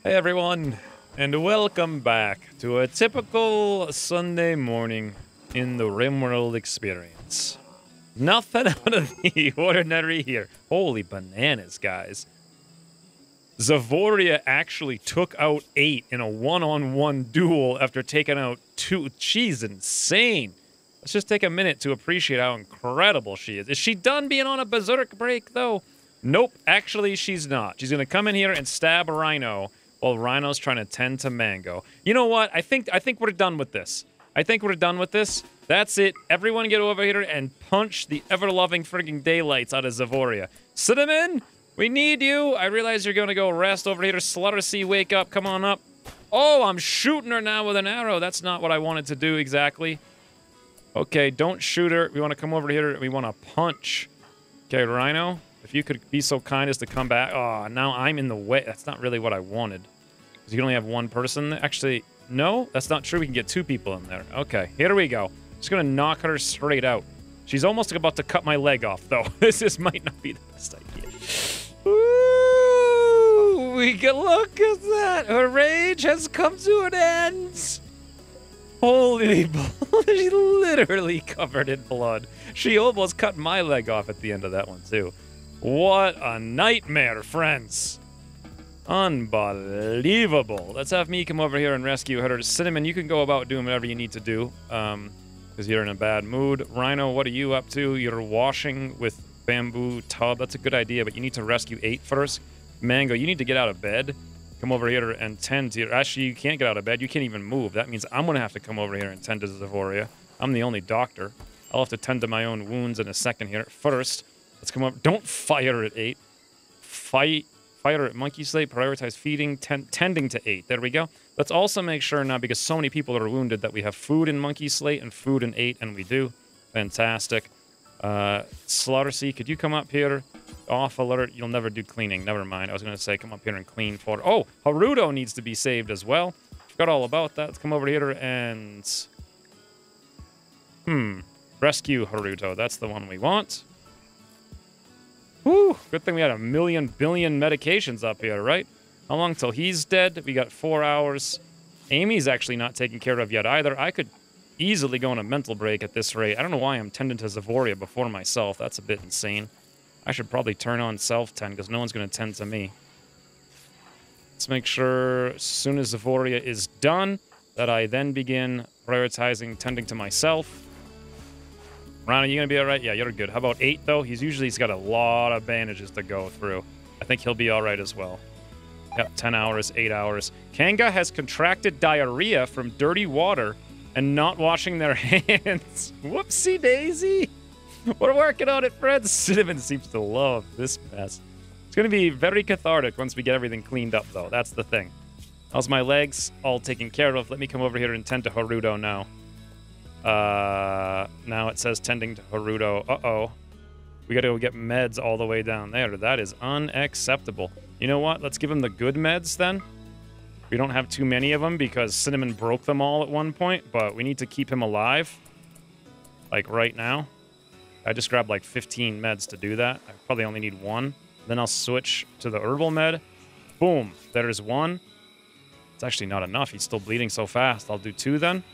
Hey everyone, and welcome back to a typical Sunday morning in the Rimworld experience. Nothing out of the ordinary here. Holy bananas, guys. Zavoria actually took out 8 in a one-on-one duel after taking out 2. She's insane. Let's just take a minute to appreciate how incredible she is. Is she done being on a berserk break, though? Nope, actually she's not. She's gonna come in here and stab Rhino while Rhino's trying to tend to Mango. You know what? I think we're done with this. I think we're done with this. That's it. Everyone get over here and punch the ever-loving frigging daylights out of Zavoria. Cinnamon, we need you. I realize you're gonna go rest over here. Sluttersea, wake up. Come on up. Oh, I'm shooting her now with an arrow. That's not what I wanted to do exactly. Okay, don't shoot her. We want to come over here. We want to punch. Okay, Rhino, if you could be so kind as to come back. Oh, now I'm in the way. That's not really what I wanted. Because you can only have one person. Actually, no, that's not true. We can get 2 people in there. Okay, here we go. Just going to knock her straight out. She's almost about to cut my leg off, though. This might not be the best idea. Ooh, we can look at that. Her rage has come to an end. Holy blood. She's literally covered in blood. She almost cut my leg off at the end of that one, too. What a nightmare, friends. Unbelievable. Let's have me come over here and rescue her. Cinnamon, you can go about doing whatever you need to do, because you're in a bad mood. Rhino, what are you up to? You're washing with bamboo tub. That's a good idea, but you need to rescue 8 first. Mango, you need to get out of bed. Come over here and tend to your... Actually, you can't get out of bed. You can't even move. That means I'm going to have to come over here and tend to Zavoria. I'm the only doctor. I'll have to tend to my own wounds in a second here. First, let's come up. Don't fire at 8. Fire at Monkey Slate. Prioritize feeding. Tending to 8. There we go. Let's also make sure now, because so many people are wounded, that we have food in Monkey Slate and food in 8, and we do. Fantastic. Slaughter could you come up here? Off alert. You'll never do cleaning. Never mind. I was going to say come up here and clean for... Oh, Haruto needs to be saved as well. Forgot all about that. Let's come over here and... Rescue Haruto. That's the one we want. Whew. Good thing we had a million billion medications up here, right? How long till he's dead? We got 4 hours. Amy's actually not taken care of yet either. I could easily go on a mental break at this rate. I don't know why I'm tending to Zavoria before myself. That's a bit insane. I should probably turn on self-tend, because no one's going to tend to me. Let's make sure, as soon as Zavoria is done, that I then begin prioritizing tending to myself. Ron, are you going to be all right? Yeah, you're good. How about 8, though? He's got a lot of bandages to go through. I think he'll be all right as well. Yep, 10 hours, 8 hours. Kanga has contracted diarrhea from dirty water and not washing their hands. Whoopsie daisy. We're working on it, friends. Cinnamon seems to love this mess. It's going to be very cathartic once we get everything cleaned up, though. That's the thing. How's my legs? All taken care of. Let me come over here and tend to Haruto now. Now it says tending to Haruto. Uh-oh. We got to go get meds all the way down there. That is unacceptable. You know what? Let's give him the good meds, then. We don't have too many of them because Cinnamon broke them all at one point, but we need to keep him alive. Like right now. I just grabbed like 15 meds to do that. I probably only need 1. Then I'll switch to the herbal med. Boom. There's 1. It's actually not enough. He's still bleeding so fast. I'll do 2 then.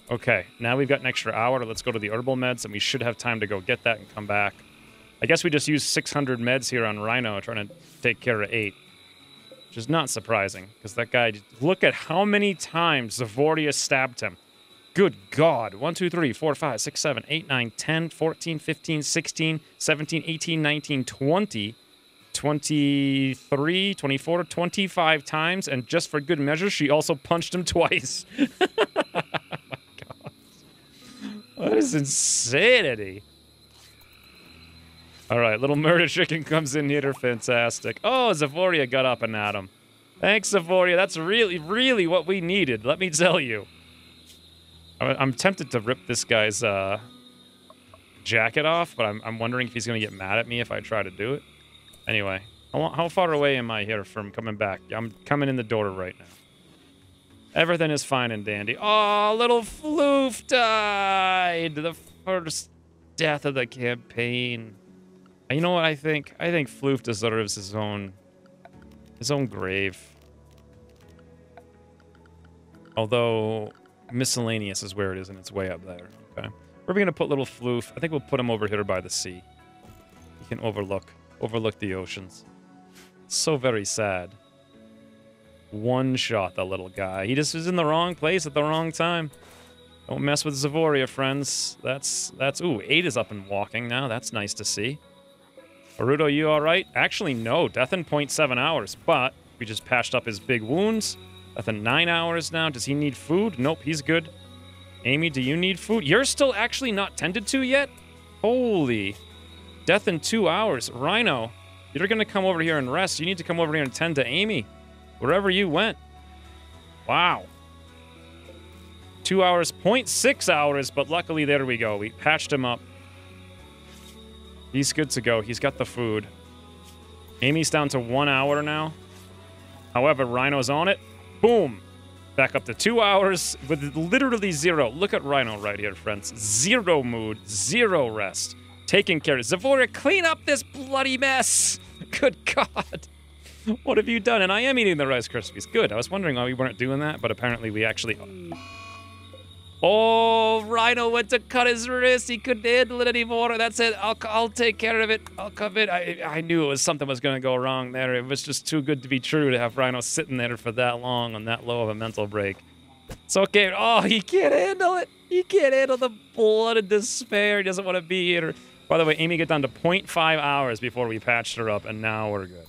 Okay. Now we've got an extra hour. Let's go to the herbal meds, and we should have time to go get that and come back. I guess we just used 600 meds here on Rhino trying to take care of 8. Which is not surprising, because that guy... Look at how many times Zavoria stabbed him. Good God. 1, 2, 3, 4, 5, 6, 7, 8, 9, 10, 14, 15, 16, 17, 18, 19, 20, 23, 24, 25 times. And just for good measure, she also punched him twice. Oh my God. What is insanity? All right, little murder chicken comes in here. Fantastic. Oh, Zavoria got up and at him. Thanks, Zavoria. That's really, really what we needed, let me tell you. I'm tempted to rip this guy's jacket off, but I'm wondering if he's going to get mad at me if I try to do it. Anyway, how far away am I here from coming back? I'm coming in the door right now. Everything is fine and dandy. Oh, little Floof died! The first death of the campaign. You know what I think? I think Floof deserves his own His own grave. Although, miscellaneous is where it is, and it's way up there. Okay. Where are we going to put little Floof? I think we'll put him over here by the sea. He can overlook the oceans. So very sad. One shot, the little guy. He just was in the wrong place at the wrong time. Don't mess with Zavoria, friends. That's, ooh, 8 is up and walking now. That's nice to see. Arudo, you all right? Actually, no. Death in 0.7 hours, but we just patched up his big wounds. Death in 9 hours now. Does he need food? Nope, he's good. Amy, do you need food? You're still actually not tended to yet? Holy. Death in 2 hours. Rhino, you're going to come over here and rest. You need to come over here and tend to Amy. Wherever you went. Wow. 2 hours, 0.6 hours, but luckily there we go. We patched him up. He's good to go. He's got the food. Amy's down to 1 hour now. However, Rhino's on it. Boom. Back up to 2 hours with literally 0. Look at Rhino right here, friends. 0 mood, 0 rest. Taking care of Zavoria, clean up this bloody mess. Good God. What have you done? And I am eating the Rice Krispies. Good. I was wondering why we weren't doing that, but apparently we actually... Oh, Rhino went to cut his wrist. He couldn't handle it anymore. That's it. I'll take care of it. I'll come in. I knew it was something was going to go wrong there. It was just too good to be true to have Rhino sitting there for that long on that low of a mental break. It's okay. Oh, he can't handle it. He can't handle the blood and despair. He doesn't want to be here. By the way, Amy got down to 0.5 hours before we patched her up, and now we're good.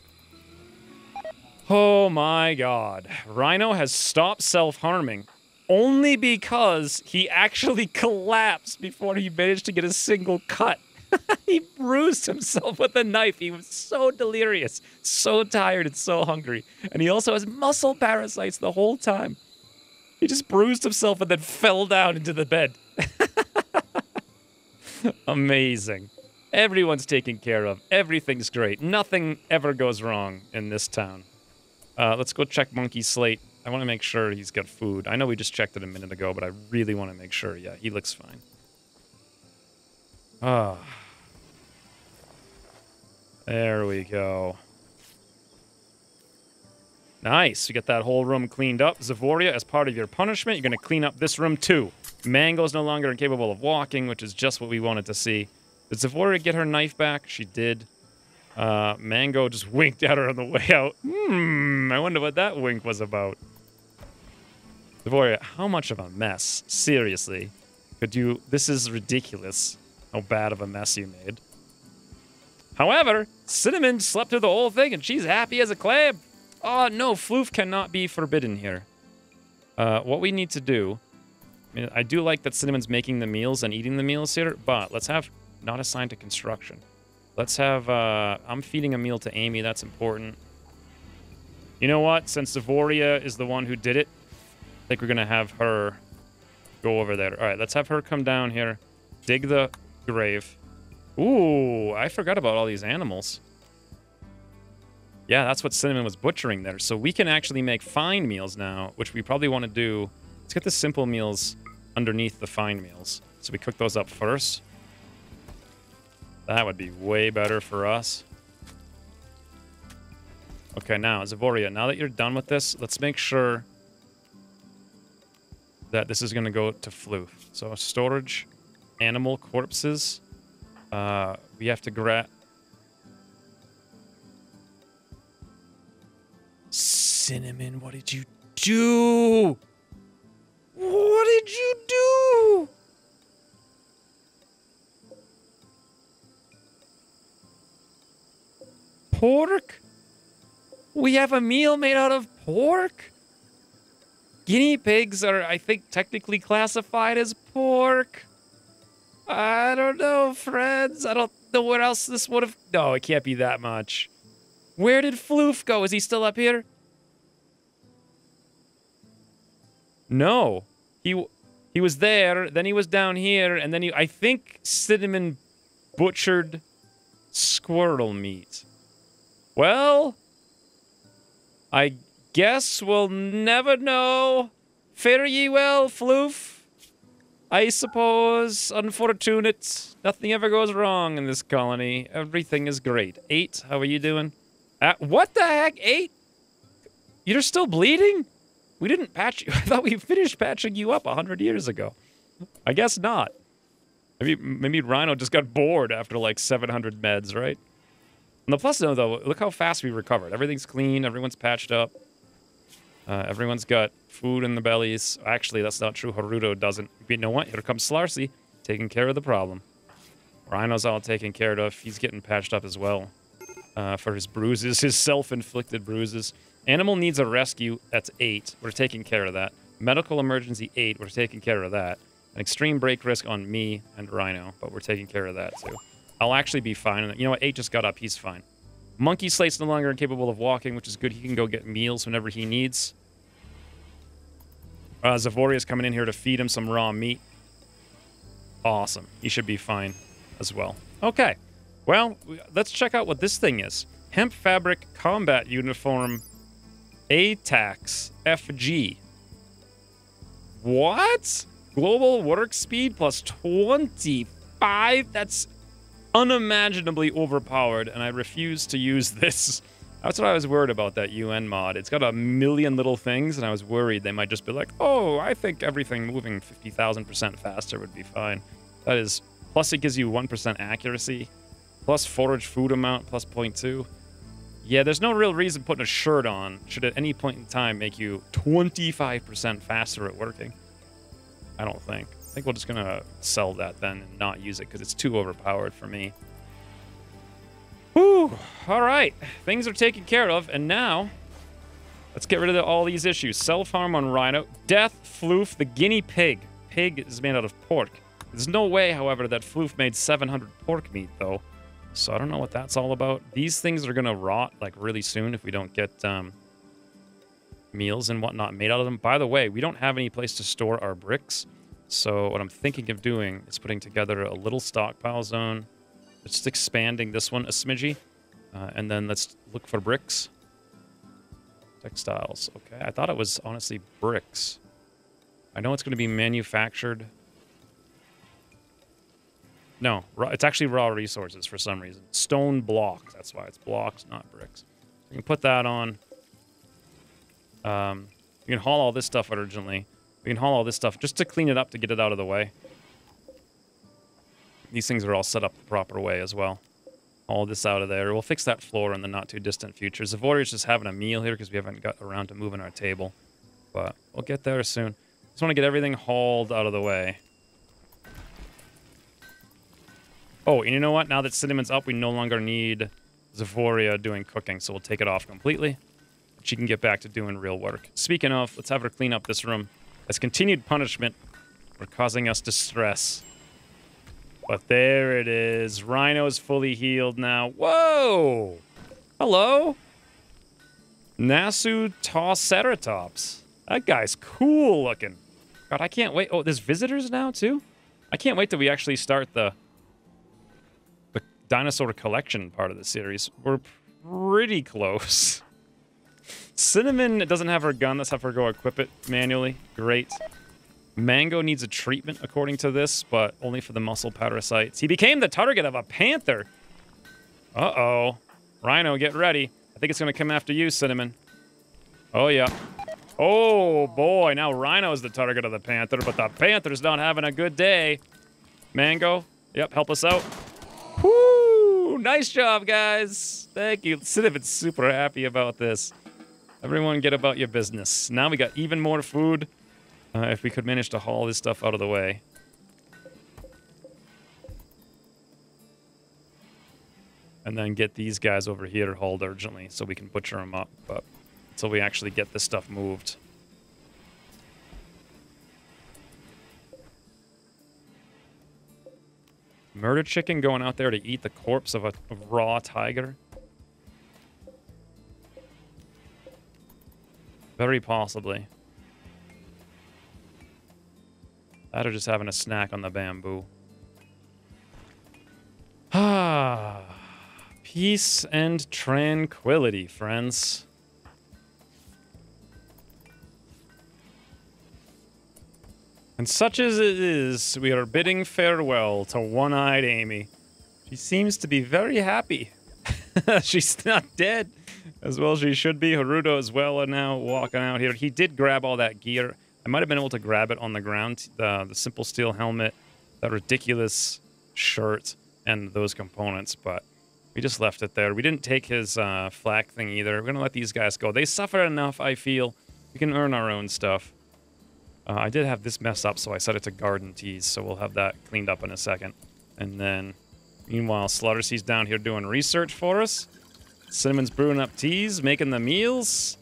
Oh my God. Rhino has stopped self-harming only because he actually collapsed before he managed to get a single cut. He bruised himself with a knife. He was so delirious, so tired, and so hungry. And he also has muscle parasites the whole time. He just bruised himself and then fell down into the bed. Amazing. Everyone's taken care of. Everything's great. Nothing ever goes wrong in this town. Let's go check Monkey's slate. I want to make sure he's got food. I know we just checked it a minute ago, but I really want to make sure. Yeah, he looks fine. Ah. There we go. Nice. You get that whole room cleaned up. Zavoria, as part of your punishment, you're going to clean up this room too. Mango's no longer incapable of walking, which is just what we wanted to see. Did Zavoria get her knife back? She did. Mango just winked at her on the way out. I wonder what that wink was about. Zavoria, how much of a mess? Seriously. Could you... This is ridiculous. How bad of a mess you made. However, Cinnamon slept through the whole thing and she's happy as a clam. Oh, no, Floof cannot be forbidden here. What we need to do... I mean, I do like that Cinnamon's making the meals and eating the meals here, but let's have not assigned to construction. Let's have, I'm feeding a meal to Amy. That's important. You know what? Since Zavoria is the one who did it, I think we're going to have her go over there. All right, let's have her come down here, dig the grave. Ooh, I forgot about all these animals. Yeah, that's what Cinnamon was butchering there. So we can actually make fine meals now, which we probably want to do. Let's get the simple meals underneath the fine meals. So we cook those up first. That would be way better for us. Okay, now, Zavoria, now that you're done with this, let's make sure that this is going to go to Floof. So, storage, animal corpses. We have to grab... Cinnamon, what did you do? What did you do? Pork? We have a meal made out of pork? Guinea pigs are, I think, technically classified as pork. I don't know, friends. I don't know where else this would have... No, it can't be that much. Where did Floof go? Is he still up here? No. He was there, then he was down here, and then I think Cinnamon butchered squirrel meat. Well, I guess we'll never know. Fare ye well, Floof. I suppose, unfortunate. Nothing ever goes wrong in this colony. Everything is great. 8, how are you doing? What the heck? 8? You're still bleeding? We didn't patch you. I thought we finished patching you up 100 years ago. I guess not. Maybe Rhino just got bored after like 700 meds, right? On the plus note, though, look how fast we recovered. Everything's clean. Everyone's patched up. Everyone's got food in the bellies. Actually, that's not true. Haruto doesn't. But you know what? Here comes Slarcy, taking care of the problem. Rhino's all taken care of. He's getting patched up as well for his bruises, his self-inflicted bruises. Animal needs a rescue. That's 8. We're taking care of that. Medical emergency 8. We're taking care of that. An extreme break risk on me and Rhino, but we're taking care of that too. I'll actually be fine. You know what? 8 just got up. He's fine. Monkey Slate's no longer incapable of walking, which is good. He can go get meals whenever he needs. Zavoria's coming in here to feed him some raw meat. Awesome. He should be fine as well. Okay. Well, let's check out what this thing is. Hemp fabric combat uniform ATAX FG. What? Global work speed plus 25? That's unimaginably overpowered, and I refuse to use this. That's what I was worried about, that UN mod. It's got a million little things, and I was worried they might just be like, oh, I think everything moving 50,000% faster would be fine. That is, plus it gives you 1% accuracy, plus forage food amount, plus 0.2. Yeah, there's no real reason putting a shirt on should at any point in time make you 25% faster at working. I don't think. I think we're just going to sell that then and not use it because it's too overpowered for me. Whew. All right. Things are taken care of. And now, let's get rid of all these issues. Self-harm on Rhino. Death, Floof, the guinea pig. Pig is made out of pork. There's no way, however, that Floof made 700 pork meat, though. So I don't know what that's all about. These things are going to rot, like, really soon if we don't get meals and whatnot made out of them. By the way, we don't have any place to store our bricks. So what I'm thinking of doing is putting together a little stockpile zone. Just expanding this one a smidgy. And then let's look for bricks. Textiles. Okay, I thought it was honestly bricks. I know it's going to be manufactured. No, it's actually raw resources for some reason. Stone blocks. That's why it's blocks, not bricks. You can put that on. You can haul all this stuff urgently. We can haul all this stuff just to clean it up to get it out of the way. These things are all set up the proper way as well. All this out of there. We'll fix that floor in the not-too-distant future. Zavoria's just having a meal here because we haven't got around to moving our table. But we'll get there soon. Just want to get everything hauled out of the way. Oh, and you know what? Now that Cinnamon's up, we no longer need Zavoria doing cooking, so we'll take it off completely. She can get back to doing real work. Speaking of, let's have her clean up this room. As continued punishment for causing us distress. But there it is. Rhino's fully healed now. Whoa! Hello? Nasu Toceratops. That guy's cool looking. God, I can't wait. Oh, there's visitors now, too? I can't wait till we actually start the dinosaur collection part of the series. We're pretty close. Cinnamon doesn't have her gun. Let's have her go equip it manually. Great. Mango needs a treatment, according to this, but only for the muscle parasites. He became the target of a panther. Uh-oh. Rhino, get ready. I think it's going to come after you, Cinnamon. Oh, yeah. Oh, boy. Now Rhino's the target of the panther, but the panther's not having a good day. Mango, yep, help us out. Woo! Nice job, guys. Thank you. Cinnamon's super happy about this. Everyone get about your business. Now we got even more food. If we could manage to haul this stuff out of the way. And then get these guys over here hauled urgently so we can butcher them up. But until we actually get this stuff moved. Murder chicken going out there to eat the corpse of a raw tiger? Very possibly. That or just having a snack on the bamboo. Ah. Peace and tranquility, friends. And such as it is, we are bidding farewell to One-Eyed Amy. She seems to be very happy. She's not dead. As well as she should be. Haruto as well now walking out here. He did grab all that gear. I might have been able to grab it on the ground. The simple steel helmet, that ridiculous shirt, and those components, but we just left it there. We didn't take his flak thing either. We're going to let these guys go. They suffer enough, I feel. We can earn our own stuff. I did have this messed up, so I set it to garden teas, so we'll have that cleaned up in a second. And then, meanwhile, Slaughtersea's down here doing research for us. Cinnamon's brewing up teas, making the meals.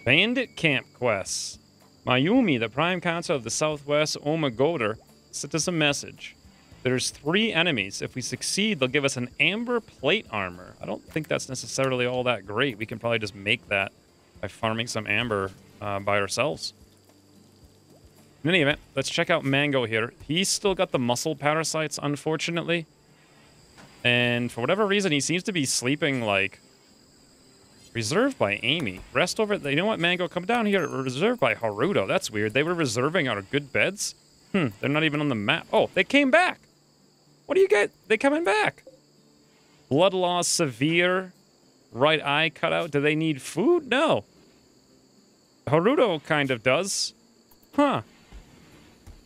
Bandit camp quests. Mayumi, the prime council of the Southwest Omegoder, sent us a message. There's 3 enemies. If we succeed, they'll give us an amber plate armor. I don't think that's necessarily all that great. We can probably just make that by farming some amber by ourselves. In any event, let's check out Mango here. He's still got the muscle parasites, unfortunately. And for whatever reason, he seems to be sleeping, like, reserved by Amy. Rest over... You know what, Mango? Come down here. Reserved by Haruto. That's weird. They were reserving our good beds? They're not even on the map. Oh, they came back. What do you get? They coming back. Blood loss severe. Right eye cut out. Do they need food? No. Haruto kind of does. Huh.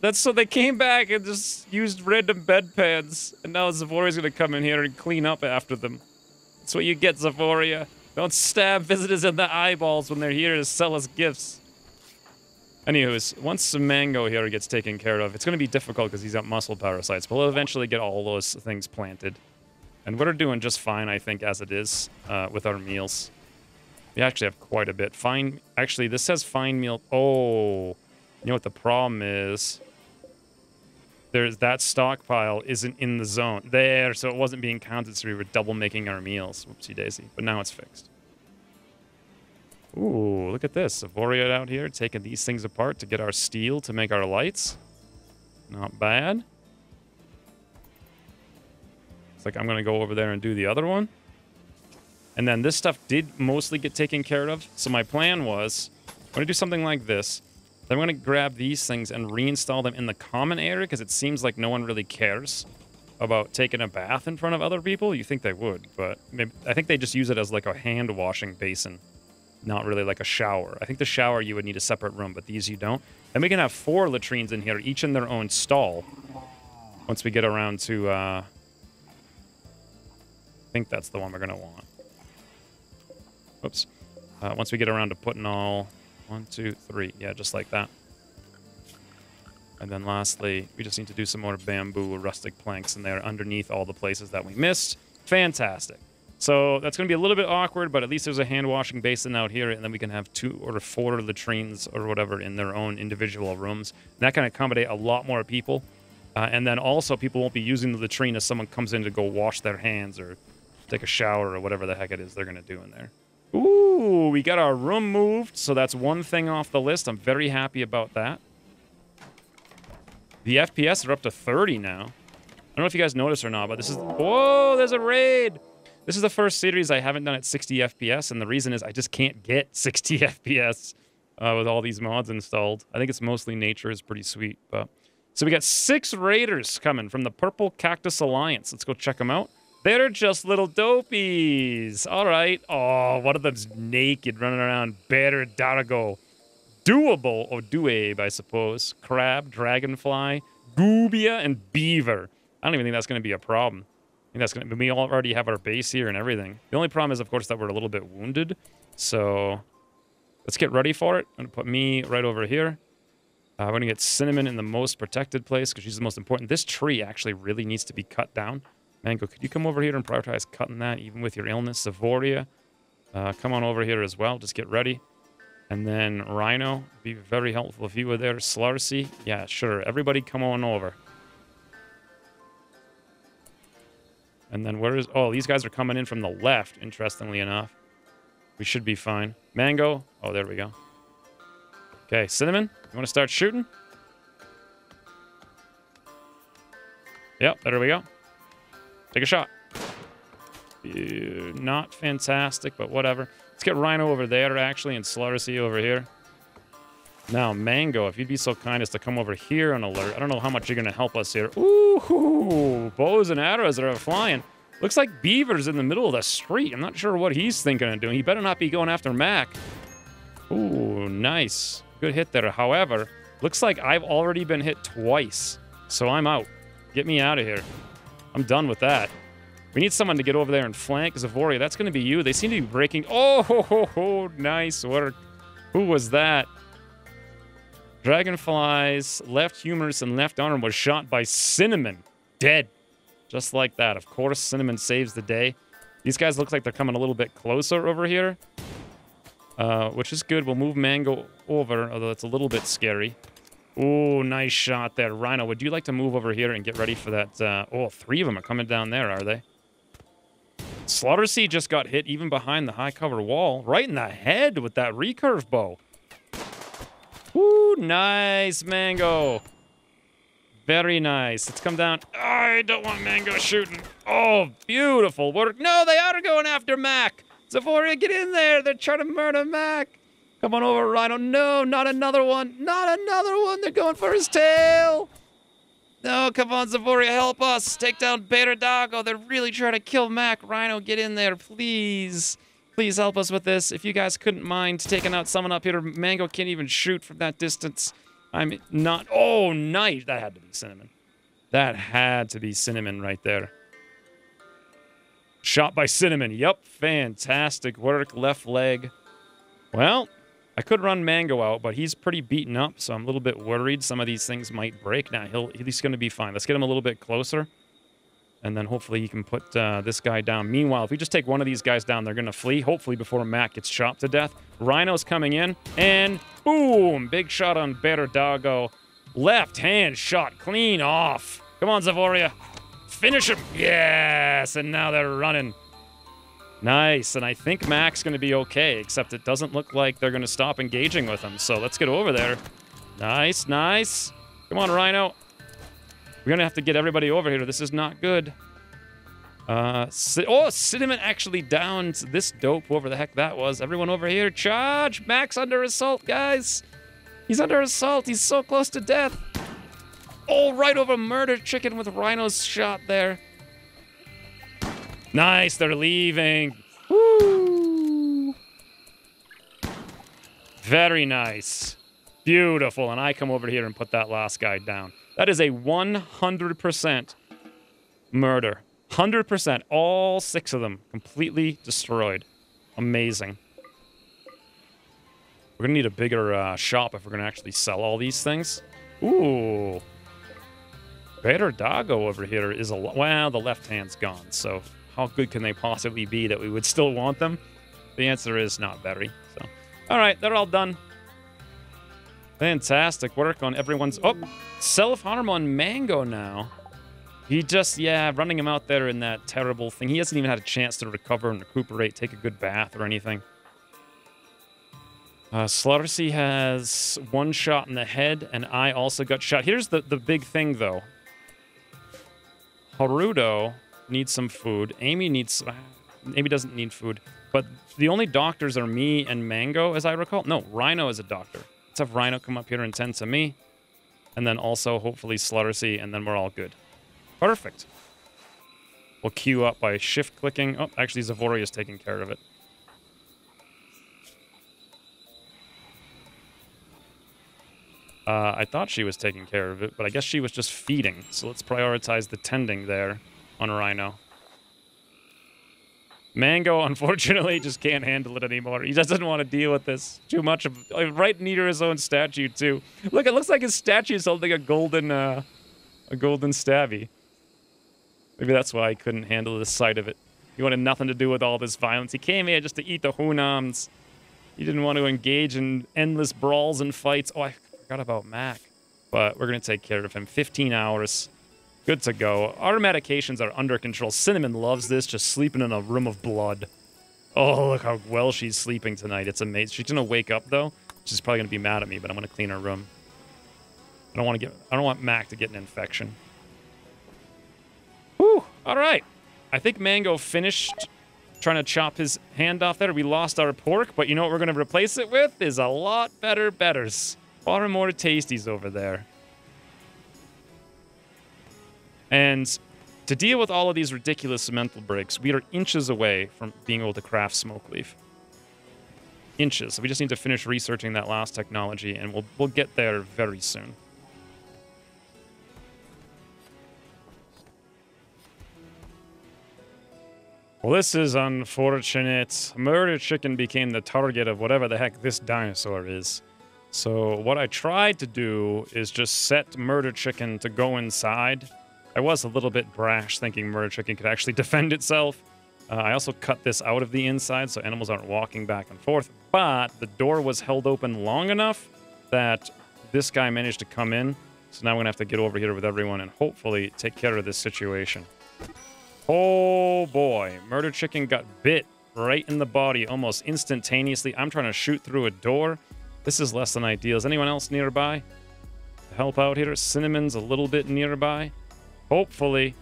That's so they came back and just used random bedpans. And now Zavoria's going to come in here and clean up after them. That's what you get, Zavoria. Don't stab visitors in the eyeballs when they're here to sell us gifts. Anywho's, once Mango here gets taken care of, it's going to be difficult because he's got muscle parasites, but we'll eventually get all those things planted. And we're doing just fine, I think, as it is, with our meals. We actually have quite a bit. Fine. Actually, this says fine meal. Oh, you know what the problem is? There's that stockpile isn't in the zone. There, so it wasn't being counted, so we were double making our meals. Whoopsie daisy. But now it's fixed. Ooh, look at this. Savoria out here taking these things apart to get our steel to make our lights. Not bad. It's like I'm going to go over there and do the other one. And then this stuff did mostly get taken care of. So my plan was, I'm going to do something like this. Then I'm going to grab these things and reinstall them in the common area because it seems like no one really cares about taking a bath in front of other people. You think they would, but maybe, I think they just use it as like a hand washing basin. Not really like a shower. I think the shower you would need a separate room, but these you don't. And we can have 4 latrines in here, each in their own stall. Once we get around to, I think that's the one we're going to want. Oops. Once we get around to putting all 1, 2, 3. Yeah, just like that. And then lastly, we just need to do some more bamboo or rustic planks in there underneath all the places that we missed. Fantastic. So that's going to be a little bit awkward, but at least there's a hand washing basin out here, and then we can have 2 or 4 latrines or whatever in their own individual rooms. And that can accommodate a lot more people. And then also people won't be using the latrine as someone comes in to go wash their hands or take a shower or whatever the heck it is they're going to do in there. Ooh, we got our room moved, so that's one thing off the list. I'm very happy about that. The FPS are up to 30 now. I don't know if you guys noticed or not, but this is... Whoa, there's a raid! This is the first series I haven't done at 60 FPS, and the reason is I just can't get 60 FPS with all these mods installed. I think it's mostly nature is pretty sweet. But so we got 6 raiders coming from the Purple Cactus Alliance. Let's go check them out. They're just little dopies. All right. Oh, one of them's naked, running around. Better Darago. Doable, or Duabe, I suppose. Crab, dragonfly, Goobia, and beaver. I don't even think that's going to be a problem. I think that's going to... We already have our base here and everything. The only problem is, of course, that we're a little bit wounded. So let's get ready for it. I'm going to put me right over here. We're going to get Cinnamon in the most protected place because she's the most important. This tree actually really needs to be cut down. Mango, could you come over here and prioritize cutting that, even with your illness? Savoria, come on over here as well. Just get ready. And then Rhino, be very helpful if you were there. Slarcy, yeah, sure. Everybody come on over. And then where is... Oh, these guys are coming in from the left, interestingly enough. We should be fine. Mango. Oh, there we go. Okay, Cinnamon, you want to start shooting? Yep, there we go. Take a shot. Not fantastic, but whatever. Let's get Rhino over there, actually, and Slarcy over here. Now, Mango, if you'd be so kind as to come over here on alert. I don't know how much you're going to help us here. Ooh, bows and arrows that are flying. Looks like Beaver's in the middle of the street. I'm not sure what he's thinking of doing. He better not be going after Mac. Ooh, nice. Good hit there. However, looks like I've already been hit twice. So I'm out. Get me out of here. I'm done with that. We need someone to get over there and flank Zavoria. That's going to be you. They seem to be breaking. Oh, ho, ho, ho. Nice work. Who was that? Dragonflies, left humerus, and left arm was shot by Cinnamon. Dead. Just like that. Of course, Cinnamon saves the day. These guys look like they're coming a little bit closer over here. Which is good. We'll move Mango over, although it's a little bit scary. Ooh, nice shot there. Rhino, would you like to move over here and get ready for that? Oh, 3 of them are coming down there, are they? Slaughter Seed just got hit even behind the high cover wall. Right in the head with that recurve bow. Ooh, nice, Mango. Very nice. Let's come down. I don't want Mango shooting. Oh, beautiful work. No, they are going after Mac. Zavoria, get in there. They're trying to murder Mac. Come on over, Rhino. No, not another one. Not another one. They're going for his tail. No, come on, Zavoria, help us. Take down Beta Doggo. They're really trying to kill Mac. Rhino, get in there, please. Please help us with this. If you guys couldn't mind taking out someone up here. Mango can't even shoot from that distance. I'm not... Oh, nice. That had to be Cinnamon. That had to be Cinnamon right there. Shot by Cinnamon. Yep, fantastic work. Left leg. Well, I could run Mango out, but he's pretty beaten up, so I'm a little bit worried some of these things might break. Now, he's going to be fine. Let's get him a little bit closer, and then hopefully he can put this guy down. Meanwhile, if we just take one of these guys down, they're going to flee, hopefully before Mac gets chopped to death. Rhino's coming in, and boom! Big shot on Better Doggo. Left hand shot clean off. Come on, Zavoria. Finish him. Yes, and now they're running. Nice, and I think Mac's going to be okay, except it doesn't look like they're going to stop engaging with him, so let's get over there. Nice, nice. Come on, Rhino. We're going to have to get everybody over here. This is not good. Oh, Cinnamon actually downs this dope, whoever the heck that was. Everyone over here, charge! Mac's under assault, guys. He's under assault. He's so close to death. Oh, right over Murder Chicken with Rhino's shot there. Nice, they're leaving. Woo! Very nice. Beautiful, and I come over here and put that last guy down. That is a 100% murder. 100%. All 6 of them completely destroyed. Amazing. We're going to need a bigger shop if we're going to actually sell all these things. Ooh. Better Doggo over here is a lot. Well, the left hand's gone, so how good can they possibly be that we would still want them? The answer is not very. So, all right, they're all done. Fantastic work on everyone's... Oh, self-harm on Mango now. He just, yeah, running him out there in that terrible thing. He hasn't even had a chance to recover and recuperate, take a good bath or anything. Slaughtercy has 1 shot in the head, and I also got shot. Here's the big thing, though. Haruto needs some food. Amy doesn't need food. But the only doctors are me and Mango, as I recall. No, Rhino is a doctor. Let's have Rhino come up here and tend to me. And then also, hopefully, Slaughtercy, and then we're all good. Perfect. We'll queue up by shift-clicking. Oh, actually, Zavoria is taking care of it. I thought she was taking care of it, but I guess she was just feeding. So let's prioritize the tending there on Rhino. Mango, unfortunately, just can't handle it anymore. He just doesn't want to deal with this. Too much of... Right near his own statue, too. Look, it looks like his statue is holding a golden stabby. Maybe that's why he couldn't handle the sight of it. He wanted nothing to do with all this violence. He came here just to eat the Hunams. He didn't want to engage in endless brawls and fights. Oh, I forgot about Mac. But we're going to take care of him. 15 hours. Good to go. Our medications are under control. Cinnamon loves this, just sleeping in a room of blood. Oh, look how well she's sleeping tonight. It's amazing. She's going to wake up, though. She's probably going to be mad at me, but I'm going to clean her room. I don't want Mac to get an infection. Whew. All right. I think Mango finished trying to chop his hand off there. We lost our pork, but you know what we're going to replace it with? Is a lot better betters. Far more tasties over there. And To deal with all of these ridiculous mental breaks, we are inches away from being able to craft smoke leaf. Inches. So we just need to finish researching that last technology, and we'll get there very soon. Well, this is unfortunate. Murder Chicken became the target of whatever the heck this dinosaur is. So what I tried to do is just set Murder Chicken to go inside. I was a little bit brash thinking Murder Chicken could actually defend itself. I also cut this out of the inside so animals aren't walking back and forth. But the door was held open long enough that this guy managed to come in. So now we're going to have to get over here with everyone and hopefully take care of this situation. Oh boy, Murder Chicken got bit right in the body almost instantaneously. I'm trying to shoot through a door. This is less than ideal. Is anyone else nearby to help out here? Cinnamon's a little bit nearby. Hopefully.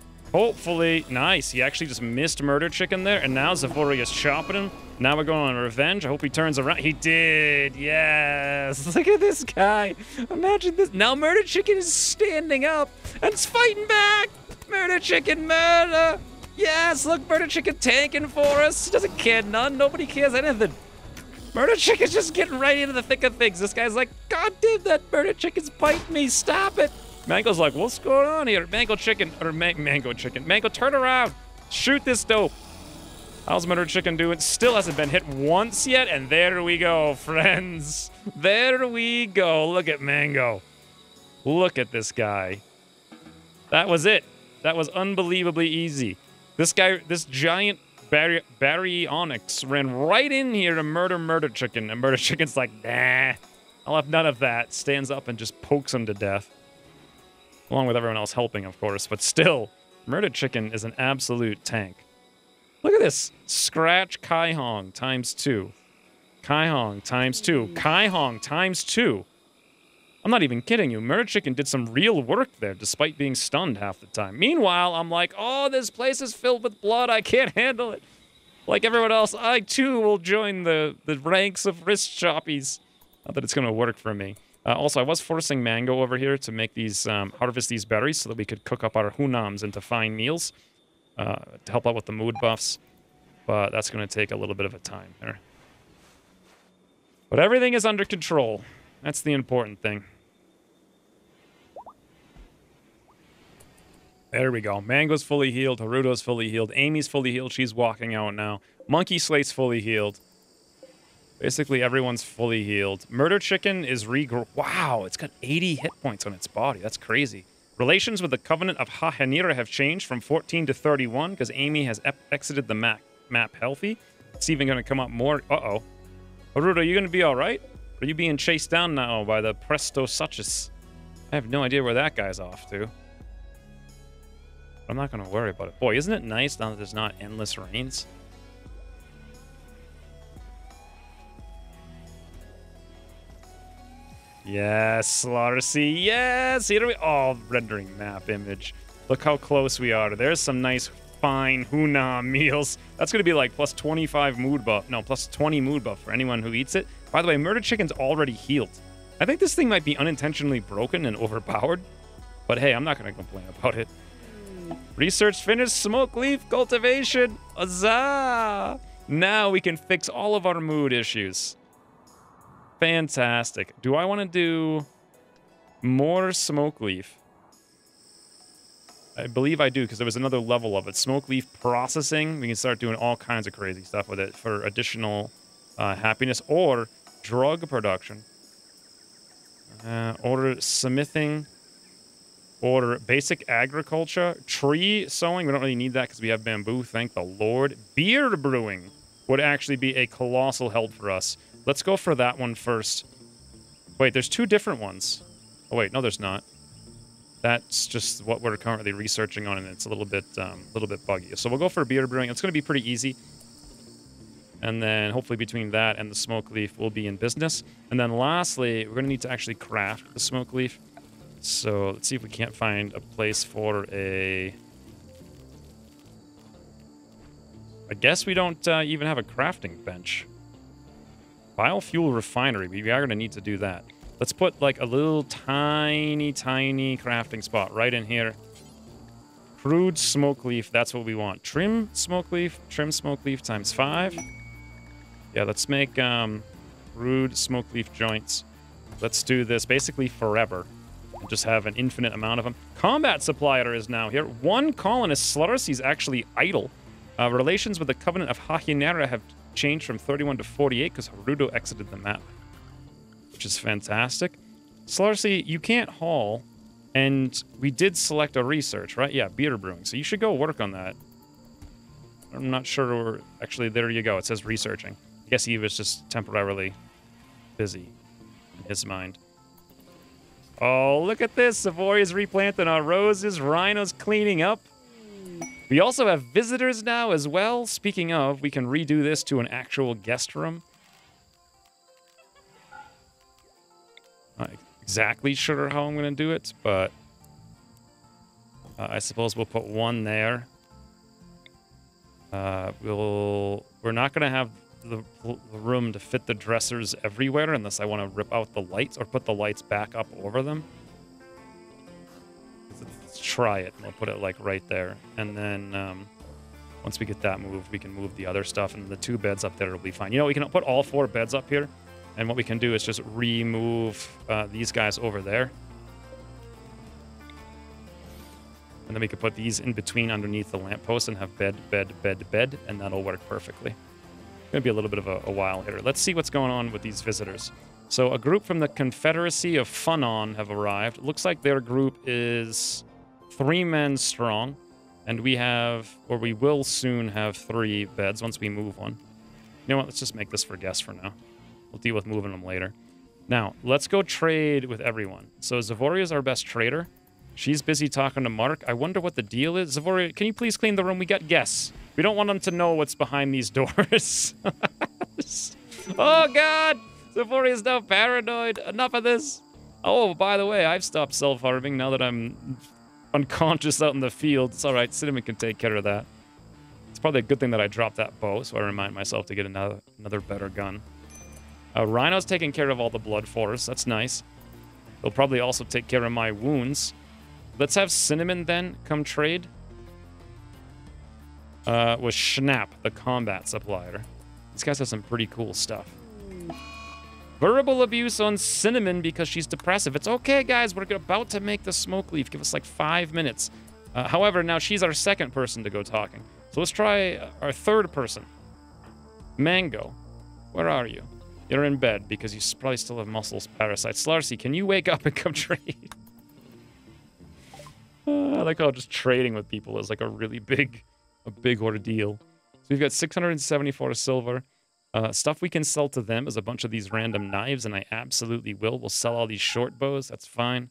Nice. He actually just missed Murder Chicken there, and now Zephoria is chopping him. Now we're going on revenge. I hope he turns around. He did. Yes. Look at this guy. Imagine this. Now Murder Chicken is standing up and it's fighting back. Murder Chicken, murder. Yes, look, Murder Chicken tanking for us. He doesn't care none. Nobody cares anything. Murder Chicken's just getting right into the thick of things. This guy's like, God damn, that Murder Chicken's biting me. Stop it. Mango's like, what's going on here? Mango Chicken, or Mango Chicken. Mango, turn around. Shoot this dope. How's Murder Chicken doing? Still hasn't been hit once yet, and there we go, friends. There we go. Look at Mango. Look at this guy. That was it. That was unbelievably easy. This guy, this giant baryonyx ran right in here to Murder Chicken, and Murder Chicken's like, nah, I'll have none of that. Stands up and just pokes him to death. Along with everyone else helping, of course, but still, Murder Chicken is an absolute tank. Look at this. Scratch Kai Hong times 2. Kai Hong times 2. Kai Hong times 2. I'm not even kidding you. Murder Chicken did some real work there, despite being stunned half the time. Meanwhile, I'm like, oh, this place is filled with blood. I can't handle it. Like everyone else, I too will join the ranks of wrist choppies. Not that it's going to work for me. Also, I was forcing Mango over here to make these, harvest these berries so that we could cook up our hunams into fine meals to help out with the mood buffs. But that's going to take a little bit of a time there. But everything is under control. That's the important thing. There we go. Mango's fully healed. Haruto's fully healed. Amy's fully healed. She's walking out now. Monkey Slate's fully healed. Basically, everyone's fully healed. Murder Chicken is Wow, it's got 80 hit points on its body. That's crazy. Relations with the Covenant of Ha-Hanira have changed from 14 to 31 because Amy has exited the map healthy. It's even going to come up more. Uh-oh. Haruto, are you going to be all right? Are you being chased down now by the Presto Suchus? I have no idea where that guy's off to. I'm not going to worry about it. Boy, isn't it nice now that there's not endless rains? Yes, Slaughter Sea. Yes! Here we Oh, rendering map image. Look how close we are. There's some nice, fine Huna meals. That's going to be like plus 25 mood buff. No, plus 20 mood buff for anyone who eats it. By the way, Murder Chicken's already healed. I think this thing might be unintentionally broken and overpowered. But hey, I'm not going to complain about it. Research finished. Smoke leaf cultivation. Huzzah! Now we can fix all of our mood issues. Fantastic. Do I want to do more smoke leaf? I believe I do, because there was another level of it. Smoke leaf processing. We can start doing all kinds of crazy stuff with it for additional happiness. Or drug production. Or smithing. Or basic agriculture. Tree sowing. We don't really need that because we have bamboo, thank the Lord. Beer brewing would actually be a colossal help for us. Let's go for that one first. Wait, there's two different ones. Oh, wait, no, there's not. That's just what we're currently researching on, and it's a little bit buggy. So we'll go for beer brewing. It's going to be pretty easy. And then hopefully between that and the smoke leaf, we'll be in business. And then lastly, we're going to need to actually craft the smoke leaf. So let's see if we can't find a place for a... I guess we don't even have a crafting bench. Biofuel refinery. We are going to need to do that. Let's put like a little tiny crafting spot right in here. Crude smoke leaf, that's what we want. Trim smoke leaf times 5. Yeah, let's make crude smoke leaf joints. Let's do this basically forever. And just have an infinite amount of them. Combat supplier is now here. One colonist, Slarcy's actually idle. Relations with the Covenant of Hahinera have changed from 31 to 48 because Haruto exited the map, which is fantastic. Slarcy, you can't haul, and we did select a research, right? Yeah, beer brewing. So you should go work on that. I'm not sure. Actually, there you go. It says researching. I guess he was just temporarily busy in his mind. Oh, look at this. Savoria's replanting our roses. Rhino's cleaning up. We also have visitors now as well. Speaking of, we can redo this to an actual guest room. Not exactly sure how I'm going to do it, but I suppose we'll put one there. We're not going to have the room to fit the dressers everywhere unless I want to rip out the lights or put the lights back up over them. Let's try it. We'll put it like right there. And then once we get that moved, we can move the other stuff, and the 2 beds up there will be fine. You know, we can put all 4 beds up here, and what we can do is just remove these guys over there. And then we could put these in between underneath the lamppost and have bed, bed, bed, bed, and that'll work perfectly. Going to be a little bit of a while here. Let's see what's going on with these visitors. So a group from the Confederacy of Funon have arrived. It looks like their group is 3 men strong, and we have, or we will soon have 3 beds once we move one. You know what? Let's just make this for guests for now. We'll deal with moving them later. Now, let's go trade with everyone. So Zavoria is our best trader. She's busy talking to Mark. I wonder what the deal is. Zavoria, can you please clean the room? We got guests. We don't want them to know what's behind these doors. Oh, God! Zavoria is now paranoid. Enough of this. Oh, by the way, I've stopped self-harming now that I'm unconscious out in the field. It's all right. Cinnamon can take care of that. It's probably a good thing that I dropped that bow, so I remind myself to get another better gun. Rhino's taking care of all the blood for us. That's nice. They'll probably also take care of my wounds. Let's have Cinnamon then come trade with Schnapp, the combat supplier. These guys have some pretty cool stuff. Verbal abuse on Cinnamon because she's depressive. It's okay, guys. We're about to make the smoke leaf. Give us like 5 minutes. However, now she's our 2nd person to go talking. So let's try our 3rd person. Mango, where are you? You're in bed because you probably still have muscles parasites. Slarcy, can you wake up and come trade? I like how just trading with people is like a really big ordeal. So we've got 674 silver. Stuff we can sell to them is a bunch of these random knives, and I absolutely will. We'll sell all these short bows. That's fine.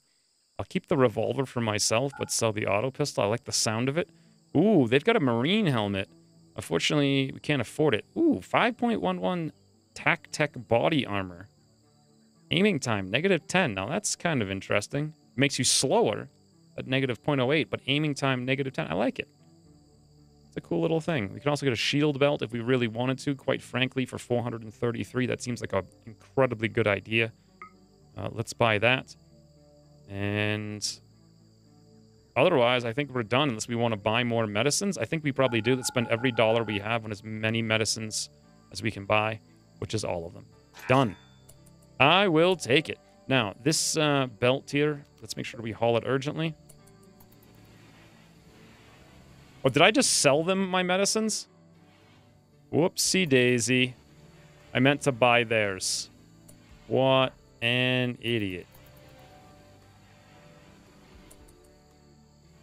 I'll keep the revolver for myself, but sell the auto pistol. I like the sound of it. Ooh, they've got a marine helmet. Unfortunately, we can't afford it. Ooh, 5.11 Tech body armor. Aiming time, -10. Now, that's kind of interesting. Makes you slower at -0.08, but aiming time, -10. I like it. It's a cool little thing. We can also get a shield belt if we really wanted to. Quite frankly, for 433, that seems like an incredibly good idea. Let's buy that. And otherwise, I think we're done unless we want to buy more medicines. I think we probably do. Let's spend every dollar we have on as many medicines as we can buy, which is all of them. Done. I will take it. Now, this belt here, let's make sure we haul it urgently. Oh, did I just sell them my medicines? Whoopsie daisy. I meant to buy theirs. What an idiot.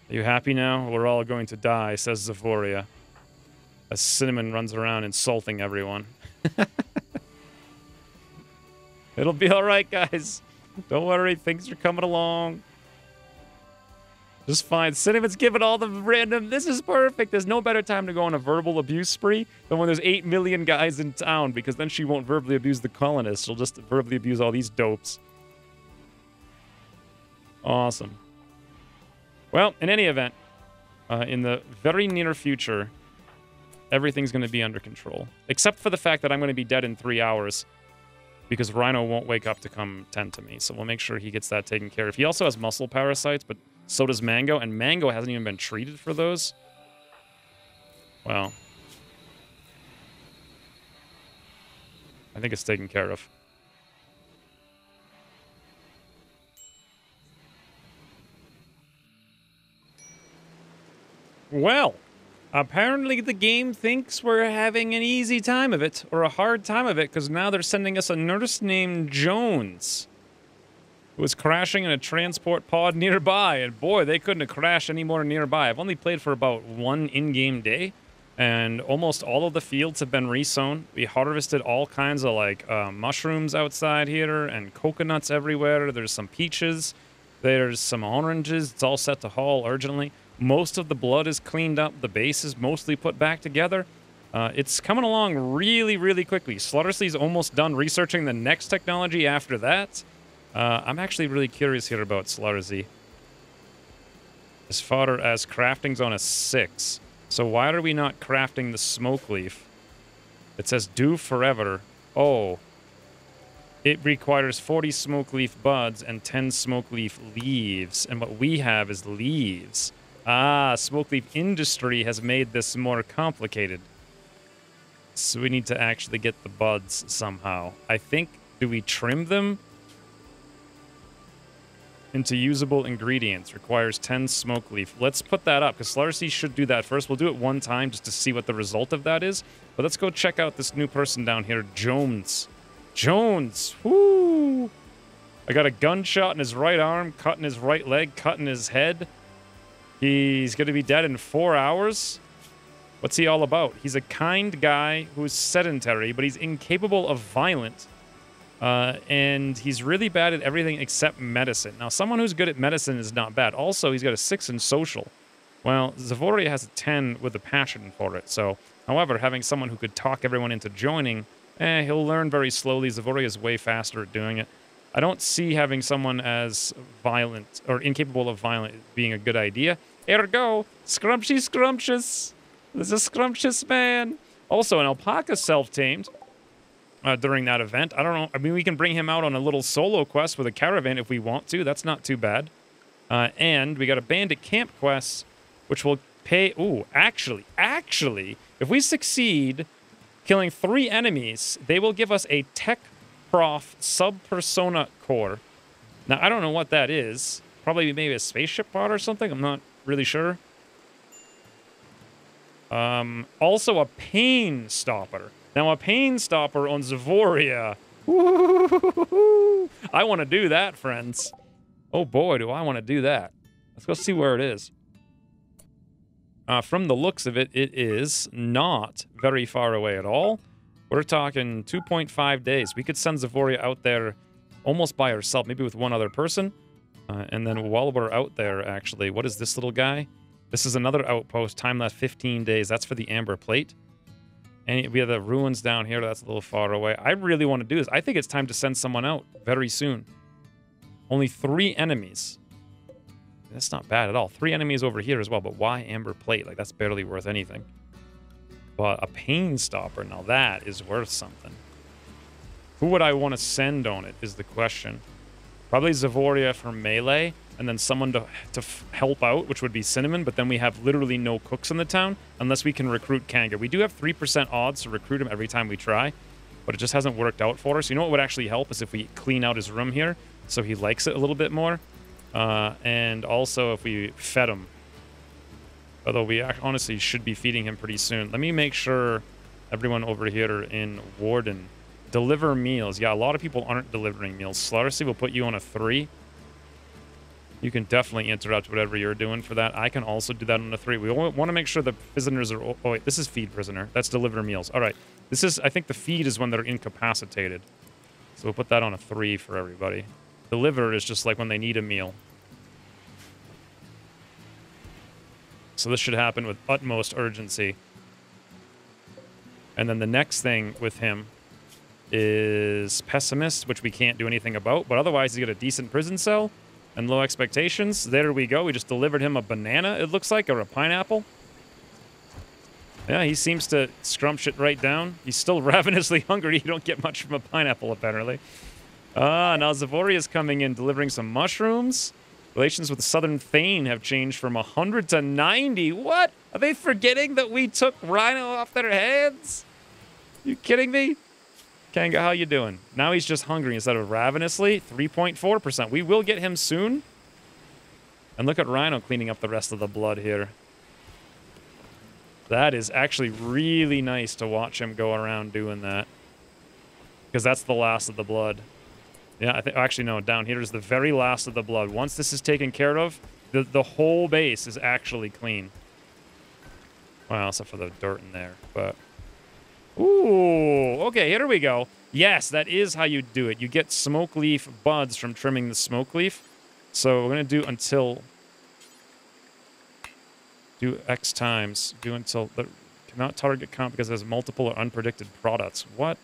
Are you happy now? We're all going to die, says Zavoria, as Cinnamon runs around insulting everyone. It'll be all right, guys. Don't worry, things are coming along. Just fine. Cinnamon's giving all the random... This is perfect. There's no better time to go on a verbal abuse spree than when there's 8 million guys in town, because then she won't verbally abuse the colonists. She'll just verbally abuse all these dopes. Awesome. Well, in any event, in the very near future, everything's going to be under control. Except for the fact that I'm going to be dead in 3 hours, because Rhino won't wake up to come tend to me. So we'll make sure he gets that taken care of. He also has muscle parasites, but So does Mango, and Mango hasn't even been treated for those. Well, I think it's taken care of. Well, apparently the game thinks we're having an easy time of it, or a hard time of it, because now they're sending us a nurse named Jones, who was crashing in a transport pod nearby, and boy, they couldn't have crashed any more nearby. I've only played for about one in-game day, and almost all of the fields have been resown. We harvested all kinds of, like, mushrooms outside here, and coconuts everywhere. There's some peaches. There's some oranges. It's all set to haul urgently. Most of the blood is cleaned up. The base is mostly put back together. It's coming along really, really quickly. Slaughtersley's almost done researching the next technology after that. I'm actually really curious here about Slaughtersley. As far as crafting's on a 6. So why are we not crafting the smoke leaf? It says do forever. Oh. It requires 40 smoke leaf buds and 10 smoke leaf leaves. And what we have is leaves. Ah, smoke leaf industry has made this more complicated. So we need to actually get the buds somehow. I think, do we trim them into usable ingredients? Requires 10 smoke leaf. Let's put that up, because Slaughtersley should do that first. We'll do it one time just to see what the result of that is. But let's go check out this new person down here, Jones. Jones! Woo! I got a gunshot in his right arm, cut in his right leg, cut in his head. He's going to be dead in 4 hours. What's he all about? He's a kind guy who's sedentary, but he's incapable of violence. And he's really bad at everything except medicine. Now, someone who's good at medicine is not bad. Also, he's got a 6 in social. Well, Zavoria has a 10 with a passion for it. So, however, having someone who could talk everyone into joining, he'll learn very slowly. Zavoria is way faster at doing it. I don't see having someone as violent or incapable of violence being a good idea. Ergo, scrumptious scrumptious. This is a scrumptious man. Also, an alpaca self-tamed during that event. I don't know. I mean, we can bring him out on a little solo quest with a caravan if we want to. That's not too bad. And we got a bandit camp quest, which will pay... Ooh, actually, if we succeed killing 3 enemies, they will give us a tech prof sub-persona core. Now, I don't know what that is. Probably maybe a spaceship pod or something. I'm not really sure. Also a pain stopper. Now, a pain stopper on Zavoria. I want to do that, friends. Oh boy, do I want to do that. Let's go see where it is. From the looks of it, it is not very far away at all. We're talking 2.5 days. We could send Zavoria out there almost by herself, maybe with one other person. And then while we're out there, actually, what is this little guy? This is another outpost. Time left 15 days. That's for the Amber Plate. And we have the ruins down here. That's a little far away. I really want to do this. I think it's time to send someone out very soon. Only 3 enemies. That's not bad at all. 3 enemies over here as well. But why Amber Plate? Like, that's barely worth anything. But a pain stopper, now that is worth something. Who would I want to send on it is the question. Probably Zavoria for melee, and then someone to help out, which would be Cinnamon, but then we have literally no cooks in the town, unless we can recruit Kanga. We do have 3% odds to recruit him every time we try, but it just hasn't worked out for us. You know what would actually help is if we clean out his room here, so he likes it a little bit more, and also if we fed him. Although we honestly should be feeding him pretty soon. Let me make sure everyone over here in Warden. Deliver meals. Yeah, a lot of people aren't delivering meals. Slaughtersley will put you on a 3. You can definitely interrupt whatever you're doing for that. I can also do that on a 3. We want to make sure the prisoners are... Oh, wait. This is feed prisoner. That's deliver meals. All right. This is... I think the feed is when they're incapacitated. So we'll put that on a 3 for everybody. Deliver is just like when they need a meal. So this should happen with utmost urgency. And then the next thing with him is pessimist, which we can't do anything about. But otherwise, he's got a decent prison cell and low expectations. There we go. We just delivered him a banana, it looks like, or a pineapple. Yeah, he seems to scrunch it right down. He's still ravenously hungry. You don't get much from a pineapple, apparently. Now Zavoria's coming in, delivering some mushrooms. Relations with the Southern Thane have changed from 100 to 90. What? Are they forgetting that we took Rhino off their heads? You kidding me? Kanga, how you doing? Now he's just hungry instead of ravenously. 3.4%. We will get him soon. And look at Rhino cleaning up the rest of the blood here. That is actually really nice to watch him go around doing that. Because that's the last of the blood. Yeah, I think actually no, down here is the very last of the blood. Once this is taken care of, the whole base is actually clean. Well, except for the dirt in there, but ooh, okay, here we go. Yes, that is how you do it. You get smoke leaf buds from trimming the smoke leaf. So we're gonna do until X times. Do until cannot target count because it has multiple or unpredicted products. What?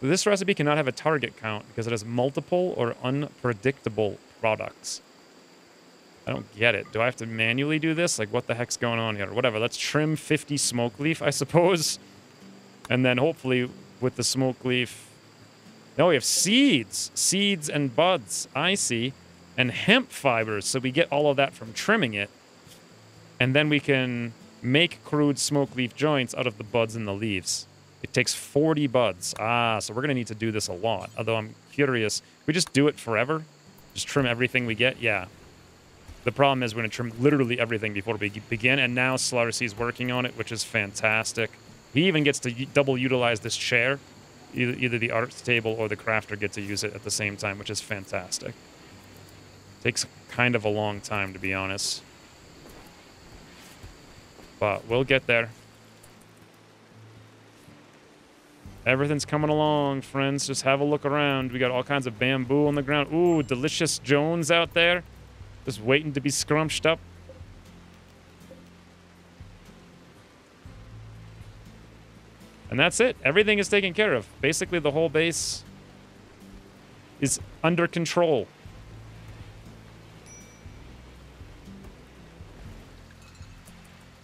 This recipe cannot have a target count because it has multiple or unpredictable products. I don't get it. Do I have to manually do this? Like, what the heck's going on here? Whatever, let's trim 50 smoke leaf, I suppose. And then hopefully with the smoke leaf... No, we have seeds. Seeds and buds, I see. And hemp fibers, so we get all of that from trimming it. And then we can make crude smoke leaf joints out of the buds and the leaves. It takes 40 buds. Ah, so we're going to need to do this a lot. Although I'm curious, we just do it forever? Just trim everything we get? Yeah. The problem is we're going to trim literally everything before we begin, and now Slarcy's working on it, which is fantastic. He even gets to double utilize this chair. Either the art table or the crafter get to use it at the same time, which is fantastic. Takes kind of a long time, to be honest. But we'll get there. Everything's coming along, friends. Just have a look around. We got all kinds of bamboo on the ground. Ooh, delicious Jones out there. Just waiting to be scrunched up. And that's it. Everything is taken care of. Basically, the whole base is under control.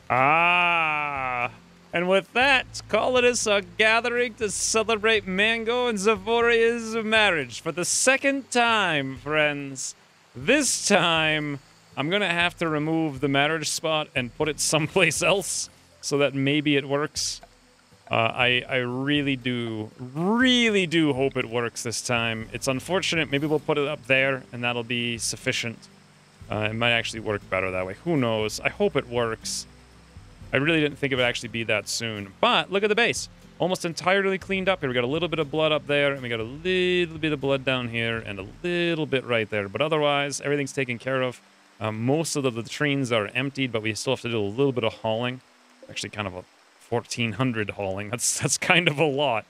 Ah! And with that, call it a gathering to celebrate Mango and Zavoria's marriage for the second time, friends. This time, I'm going to have to remove the marriage spot and put it someplace else so that maybe it works. I really do hope it works this time. It's unfortunate. Maybe we'll put it up there, and that'll be sufficient. It might actually work better that way. Who knows? I hope it works. I really didn't think it would actually be that soon. But look at the base. Almost entirely cleaned up here. We got a little bit of blood up there, and we got a little bit of blood down here, and a little bit right there. But otherwise, everything's taken care of. Most of the latrines are emptied, but we still have to do a little bit of hauling. Actually, kind of a 1,400 hauling. That's kind of a lot.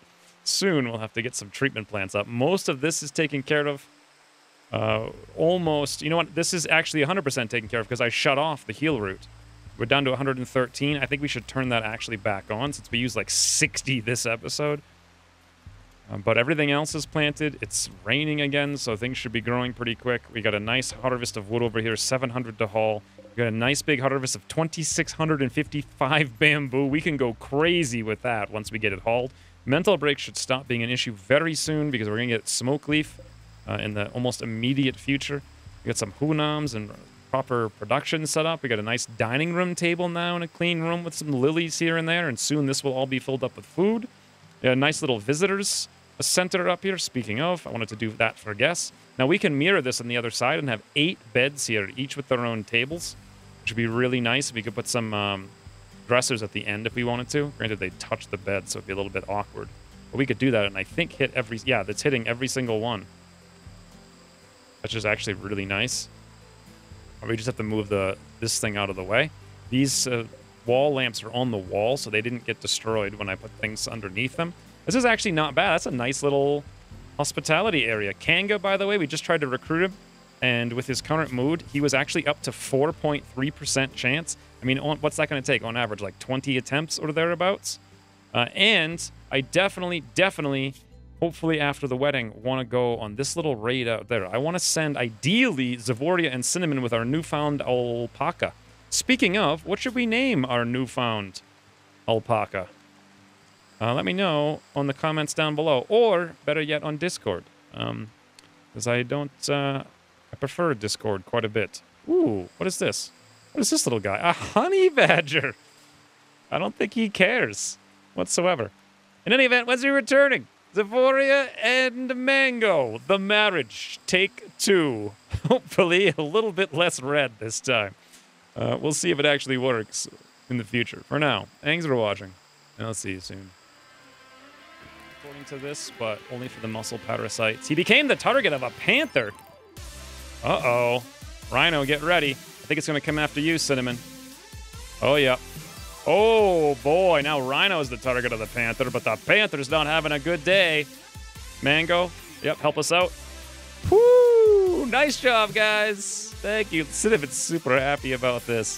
Soon, we'll have to get some treatment plants up. Most of this is taken care of. Almost. You know what? This is actually 100% taken care of because I shut off the heal route. We're down to 113. I think we should turn that actually back on since we used like 60 this episode. But everything else is planted. It's raining again, so things should be growing pretty quick. We got a nice harvest of wood over here, 700 to haul. We got a nice big harvest of 2,655 bamboo. We can go crazy with that once we get it hauled. Mental break should stop being an issue very soon because we're going to get smoke leaf in the almost immediate future. We got some hunams and proper production set up. We got a nice dining room table now and a clean room with some lilies here and there, and soon this will all be filled up with food. We got a nice little visitors center up here. Speaking of, I wanted to do that for guests. Now we can mirror this on the other side and have 8 beds here, each with their own tables, which would be really nice if we could put some dressers at the end if we wanted to. Granted, they touch the bed, so it'd be a little bit awkward. But we could do that, and I think hit every... Yeah, that's hitting every single one. Which is actually really nice. We just have to move this thing out of the way. These wall lamps are on the wall, so they didn't get destroyed when I put things underneath them. This is actually not bad. That's a nice little hospitality area. Kanga, by the way, we just tried to recruit him, and with his current mood, he was actually up to 4.3% chance. I mean, what's that going to take on average? Like 20 attempts or thereabouts? And I definitely, hopefully after the wedding, want to go on this little raid out there. I want to send, ideally, Zavoria and Cinnamon with our newfound alpaca. Speaking of, what should we name our newfound alpaca? Let me know on the comments down below, or better yet, on Discord. Because I don't, I prefer Discord quite a bit. Ooh, what is this? What is this little guy? A honey badger! I don't think he cares whatsoever. In any event, when's he returning? Zephoria and Mango, the marriage, take 2. Hopefully a little bit less red this time. We'll see if it actually works in the future. For now, thanks for watching, and I'll see you soon. According to this, but only for the muscle parasites. He became the target of a panther. Uh-oh. Rhino, get ready. I think it's going to come after you, Cinnamon. Oh, yeah. Oh, boy. Now Rhino's the target of the panther, but the panther's not having a good day. Mango, yep, help us out. Woo! Nice job, guys. Thank you. Cinnamon's super happy about this.